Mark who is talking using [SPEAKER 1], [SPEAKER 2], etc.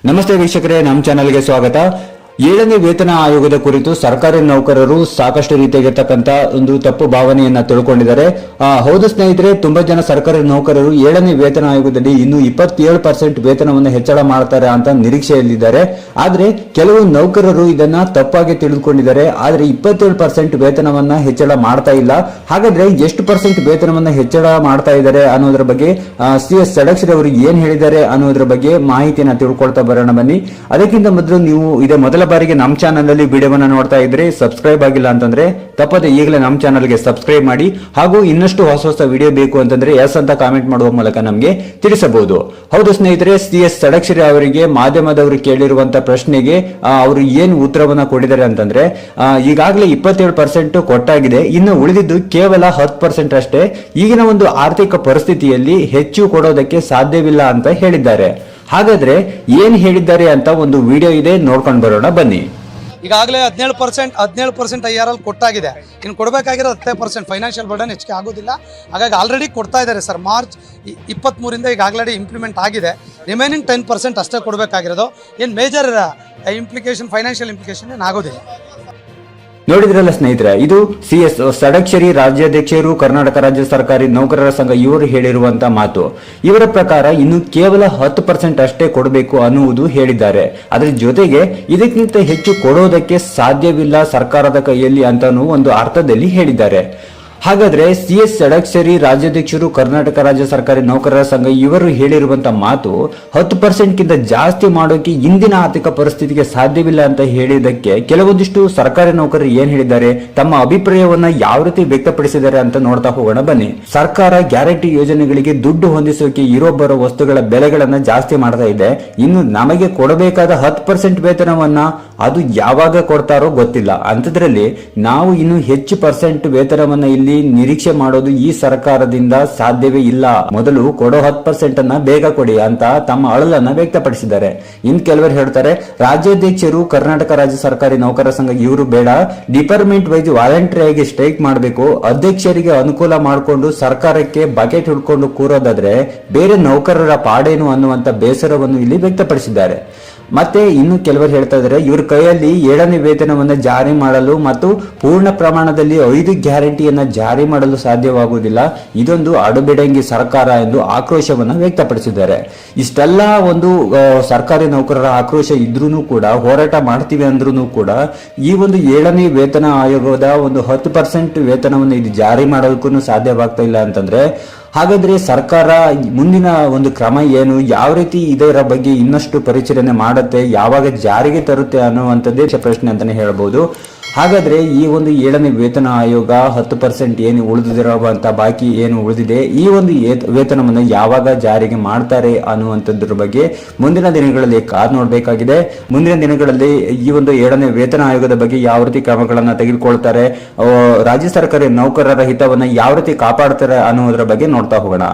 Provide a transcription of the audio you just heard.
[SPEAKER 1] ನಮಸ್ತೆ ವೀಕ್ಷಕರೇ, ನಮ್ಮ ಚಾನೆಲ್ಗೆ ಸ್ವಾಗತ. 7ನೇ ವೇತನ ಆಯೋಗದ ಕುರಿತು ಸರ್ಕಾರಿ ನೌಕರರು ಸಾಕಷ್ಟು ರೀತಿಯಾಗಿರ್ತಕ್ಕಂಥ ಒಂದು ತಪ್ಪು ಭಾವನೆಯನ್ನ ತಿಳ್ಕೊಂಡಿದ್ದಾರೆ. ಹೌದು ಸ್ನೇಹಿತರೆ, ತುಂಬಾ ಜನ ಸರ್ಕಾರಿ ನೌಕರರು 7ನೇ ವೇತನ ಆಯೋಗದಲ್ಲಿ ಇನ್ನು 27% ವೇತನವನ್ನು ಹೆಚ್ಚಳ ಮಾಡ್ತಾರೆ ಅಂತ ನಿರೀಕ್ಷೆಯಲ್ಲಿದ್ದಾರೆ. ಆದ್ರೆ ಕೆಲವು ನೌಕರರು ಇದನ್ನ ತಪ್ಪಾಗಿ ತಿಳಿದುಕೊಂಡಿದ್ದಾರೆ. ಆದ್ರೆ 27% ವೇತನವನ್ನ ಹೆಚ್ಚಳ ಮಾಡ್ತಾ ಇಲ್ಲ. ಹಾಗಾದ್ರೆ ಎಷ್ಟು ಪರ್ಸೆಂಟ್ ವೇತನವನ್ನ ಹೆಚ್ಚಳ ಮಾಡ್ತಾ ಇದ್ದಾರೆ ಅನ್ನೋದ್ರ ಬಗ್ಗೆ CS ಷಡಕ್ಷರಿ ಅವರು ಏನ್ ಹೇಳಿದ್ದಾರೆ ಅನ್ನೋದ್ರ ಬಗ್ಗೆ ಮಾಹಿತಿಯನ್ನ ತಿಳ್ಕೊಳ್ತಾ ಬರೋಣ ಬನ್ನಿ. ಅದಕ್ಕಿಂತ ಮೊದಲು ನೀವು ಇದೇ ಮೊದಲ ಬಾರಿಗೆ ನಮ್ಮ ಚಾನಲ್ ಅಲ್ಲಿ ವಿಡಿಯೋವನ್ನ ನೋಡ್ತಾ ಇದ್ರೆ, ಸಬ್ಸ್ಕ್ರೈಬ್ ಆಗಿಲ್ಲ ಅಂತಂದ್ರೆ ತಪ್ಪದೆ ಈಗಲೇ ನಮ್ಮ ಚಾನಲ್ಗೆ ಸಬ್ಸ್ಕ್ರೈಬ್ ಮಾಡಿ. ಹಾಗೂ ಇನ್ನಷ್ಟು ಹೊಸ ವಿಡಿಯೋ ಬೇಕು ಅಂತಂದ್ರೆ ಎಸ್ ಅಂತ ಕಾಮೆಂಟ್ ಮಾಡುವ ಮೂಲಕ ನಮಗೆ ತಿಳಿಸಬಹುದು. ಹೌದು ಸ್ನೇಹಿತರೆ, CS ಷಡಕ್ಷರಿ ಅವರಿಗೆ ಮಾಧ್ಯಮದವರು ಕೇಳಿರುವಂತಹ ಪ್ರಶ್ನೆಗೆ ಅವರು ಏನು ಉತ್ತರವನ್ನ ಕೊಟ್ಟಿದ್ದಾರೆ ಅಂತಂದ್ರೆ, ಈಗಾಗಲೇ 27% ಕೊಟ್ಟಾಗಿದೆ, ಇನ್ನು ಉಳಿದಿದ್ದು ಕೇವಲ 10% ಅಷ್ಟೇ. ಈಗಿನ ಒಂದು ಆರ್ಥಿಕ ಪರಿಸ್ಥಿತಿಯಲ್ಲಿ ಹೆಚ್ಚು ಕೊಡೋದಕ್ಕೆ ಸಾಧ್ಯವಿಲ್ಲ ಅಂತ ಹೇಳಿದ್ದಾರೆ. ಹಾಗಾದ್ರೆ ಏನ್ ಹೇಳಿದ್ದಾರೆ ಅಂತ ಒಂದು ವಿಡಿಯೋ ಇದೆ, ನೋಡ್ಕೊಂಡು ಬರೋಣ ಬನ್ನಿ.
[SPEAKER 2] ಈಗಾಗಲೇ 17% IRL ಕೊಟ್ಟಾಗಿದೆ. ಇನ್ನು ಕೊಡಬೇಕಾಗಿರೋ 10% ಫೈನಾನ್ಷಿಯಲ್ ಬರ್ಡನ್ ಹೆಚ್ಚಿಗೆ ಆಗೋದಿಲ್ಲ. ಹಾಗಾಗಿ ಆಲ್ರೆಡಿ ಕೊಡ್ತಾ ಇದ್ದಾರೆ ಸರ್. ಮಾರ್ಚ್ 23ರಿಂದ ಈಗ ಆಲ್ರೆಡಿ ಇಂಪ್ಲಿಮೆಂಟ್ ಆಗಿದೆ. ರಿಮೈನಿಂಗ್ 10% ಅಷ್ಟೇ ಕೊಡಬೇಕಾಗಿರೋದು. ಏನು ಮೇಜರ್ ಇಂಪ್ಲಿಕೇಶನ್, ಫೈನಾನ್ಷಿಯಲ್ ಇಂಪ್ಲಿಕೇಶನ್ ಏನು ಆಗೋದಿಲ್ಲ.
[SPEAKER 1] ನೋಡಿದ್ರಲ್ಲ ಸ್ನೇಹಿತರೆ, ಇದು CS ಷಡಕ್ಷರಿ ರಾಜ್ಯಾಧ್ಯಕ್ಷರು, ಕರ್ನಾಟಕ ರಾಜ್ಯ ಸರ್ಕಾರಿ ನೌಕರರ ಸಂಘ ಇವರು ಹೇಳಿರುವಂತಹ ಮಾತು. ಇವರ ಪ್ರಕಾರ ಇನ್ನು ಕೇವಲ 10% ಅಷ್ಟೇ ಕೊಡಬೇಕು ಅನ್ನುವುದು ಹೇಳಿದ್ದಾರೆ. ಅದರ ಜೊತೆಗೆ ಇದಕ್ಕಿಂತ ಹೆಚ್ಚು ಕೊಡೋದಕ್ಕೆ ಸಾಧ್ಯವಿಲ್ಲ ಸರ್ಕಾರದ ಕೈಯಲ್ಲಿ ಅಂತಾನು ಒಂದು ಅರ್ಥದಲ್ಲಿ ಹೇಳಿದ್ದಾರೆ. ಹಾಗಾದ್ರೆ CS ಷಡಕ್ಷರಿ ರಾಜ್ಯಾಧ್ಯಕ್ಷರು, ಕರ್ನಾಟಕ ರಾಜ್ಯ ಸರ್ಕಾರಿ ನೌಕರರ ಸಂಘ ಇವರು ಹೇಳಿರುವಂತಹ ಮಾತು 10% ಗಿಂತ ಜಾಸ್ತಿ ಮಾಡೋಕೆ ಇಂದಿನ ಆರ್ಥಿಕ ಪರಿಸ್ಥಿತಿಗೆ ಸಾಧ್ಯವಿಲ್ಲ ಅಂತ ಹೇಳಿದಕ್ಕೆ ಕೆಲವೊಂದಿಷ್ಟು ಸರ್ಕಾರಿ ನೌಕರರು ಏನ್ ಹೇಳಿದ್ದಾರೆ, ತಮ್ಮ ಅಭಿಪ್ರಾಯವನ್ನ ಯಾವ ರೀತಿ ವ್ಯಕ್ತಪಡಿಸಿದ್ದಾರೆ ಅಂತ ನೋಡ್ತಾ ಹೋಗೋಣ ಬನ್ನಿ. ಸರ್ಕಾರ ಗ್ಯಾರಂಟಿ ಯೋಜನೆಗಳಿಗೆ ದುಡ್ಡು ಹೊಂದಿಸೋಕೆ ಇರೋ ಬರೋ ವಸ್ತುಗಳ ಬೆಲೆಗಳನ್ನ ಜಾಸ್ತಿ ಮಾಡ್ತಾ ಇದೆ. ಇನ್ನು ನಮಗೆ ಕೊಡಬೇಕಾದ 10% ವೇತನವನ್ನ ಅದು ಯಾವಾಗ ಕೊಡ್ತಾರೋ ಗೊತ್ತಿಲ್ಲ. ಅಂತದ್ರಲ್ಲಿ ನಾವು ಇನ್ನು ಹೆಚ್ಚು ಪರ್ಸೆಂಟ್ ವೇತನವನ್ನ ಇಲ್ಲಿ ನಿರೀಕ್ಷೆ ಮಾಡೋದು ಈ ಸರ್ಕಾರದಿಂದ ಸಾಧ್ಯವೇ ಇಲ್ಲ. ಮೊದಲು ಕೊಡೋ 10% ಅನ್ನ ಬೇಗ ಕೊಡಿ ಅಂತ ತಮ್ಮ ಅಳಲನ್ನ ವ್ಯಕ್ತಪಡಿಸಿದ್ದಾರೆ. ಇನ್ ಕೆಲವರು ಹೇಳ್ತಾರೆ, ರಾಜ್ಯಾಧ್ಯಕ್ಷರು, ಕರ್ನಾಟಕ ರಾಜ್ಯ ಸರ್ಕಾರಿ ನೌಕರರ ಸಂಘ ಇವರು ಬೇಡ, ಡಿಪಾರ್ಟ್ಮೆಂಟ್ ವೈಸ್ ವಾಲಂಟರಿ ಆಗಿ ಸ್ಟ್ರೈಕ್ ಮಾಡಬೇಕು, ಅಧ್ಯಕ್ಷರಿಗೆ ಅನುಕೂಲ ಮಾಡಿಕೊಂಡು ಸರ್ಕಾರಕ್ಕೆ ಬಕೆಟ್ ಹಿಡ್ಕೊಂಡು ಕೂರೋದಾದ್ರೆ ಬೇರೆ ನೌಕರರ ಪಾಡೇನು ಅನ್ನುವಂತ ಬೇಸರವನ್ನು ಇಲ್ಲಿ ವ್ಯಕ್ತಪಡಿಸಿದ್ದಾರೆ. ಮತ್ತೆ ಇನ್ನು ಕೆಲವರು ಹೇಳ್ತಾ ಇದ್ದಾರೆ, ಇವ್ರ ಕೈಯಲ್ಲಿ 7ನೇ ವೇತನವನ್ನ ಜಾರಿ ಮಾಡಲು ಮತ್ತು ಪೂರ್ಣ ಪ್ರಮಾಣದಲ್ಲಿ 5 ಗ್ಯಾರಂಟಿಯನ್ನ ಜಾರಿ ಮಾಡಲು ಸಾಧ್ಯವಾಗುವುದಿಲ್ಲ. ಇದೊಂದು ಅಡುಬಿಡಂಗಿ ಸರ್ಕಾರ ಎಂದು ಆಕ್ರೋಶವನ್ನ ವ್ಯಕ್ತಪಡಿಸಿದ್ದಾರೆ. ಇಷ್ಟೆಲ್ಲ ಒಂದು ಸರ್ಕಾರಿ ನೌಕರರ ಆಕ್ರೋಶ ಇದ್ರೂ ಕೂಡ, ಹೋರಾಟ ಮಾಡ್ತೀವಿ ಅಂದ್ರೂ ಕೂಡ ಈ ಒಂದು 7ನೇ ವೇತನ ಆಯೋಗದ ಒಂದು 10% ವೇತನವನ್ನು ಇದು ಜಾರಿ ಮಾಡೋದಕ್ಕೂ ಸಾಧ್ಯವಾಗ್ತಾ ಇಲ್ಲ ಅಂತಂದ್ರೆ, ಹಾಗಾದ್ರೆ ಸರ್ಕಾರ ಮುಂದಿನ ಒಂದು ಕ್ರಮ ಏನು, ಯಾವ ರೀತಿ ಇದರ ಬಗ್ಗೆ ಇನ್ನಷ್ಟು ಪರಿಶೀಲನೆ ಮಾಡುತ್ತೆ, ಯಾವಾಗ ಜಾರಿಗೆ ತರುತ್ತೆ ಅನ್ನುವಂಥದ್ದೇ ಪ್ರಶ್ನೆ ಅಂತಾನೆ ಹೇಳ್ಬೋದು. ಹಾಗಾದ್ರೆ ಈ ಒಂದು 7ನೇ ವೇತನ ಆಯೋಗ 10% ಏನು ಉಳಿದಿರುವಂತ ಬಾಕಿ ಏನು ಉಳಿದಿದೆ, ಈ ಒಂದು ವೇತನವನ್ನು ಯಾವಾಗ ಜಾರಿಗೆ ಮಾಡ್ತಾರೆ ಅನ್ನುವಂಥದ್ರ ಬಗ್ಗೆ ಮುಂದಿನ ದಿನಗಳಲ್ಲಿ ಕಾದು ನೋಡಬೇಕಾಗಿದೆ. ಮುಂದಿನ ದಿನಗಳಲ್ಲಿ ಈ ಒಂದು 7ನೇ ವೇತನ ಆಯೋಗದ ಬಗ್ಗೆ ಯಾವ ರೀತಿ ಕ್ರಮಗಳನ್ನ ತೆಗೆದುಕೊಳ್ತಾರೆ, ರಾಜ್ಯ ಸರ್ಕಾರಿ ನೌಕರರ ಹಿತವನ್ನ ಯಾವ ರೀತಿ ಕಾಪಾಡ್ತಾರೆ ಅನ್ನೋದ್ರ ಬಗ್ಗೆ ನೋಡ್ತಾ ಹೋಗೋಣ.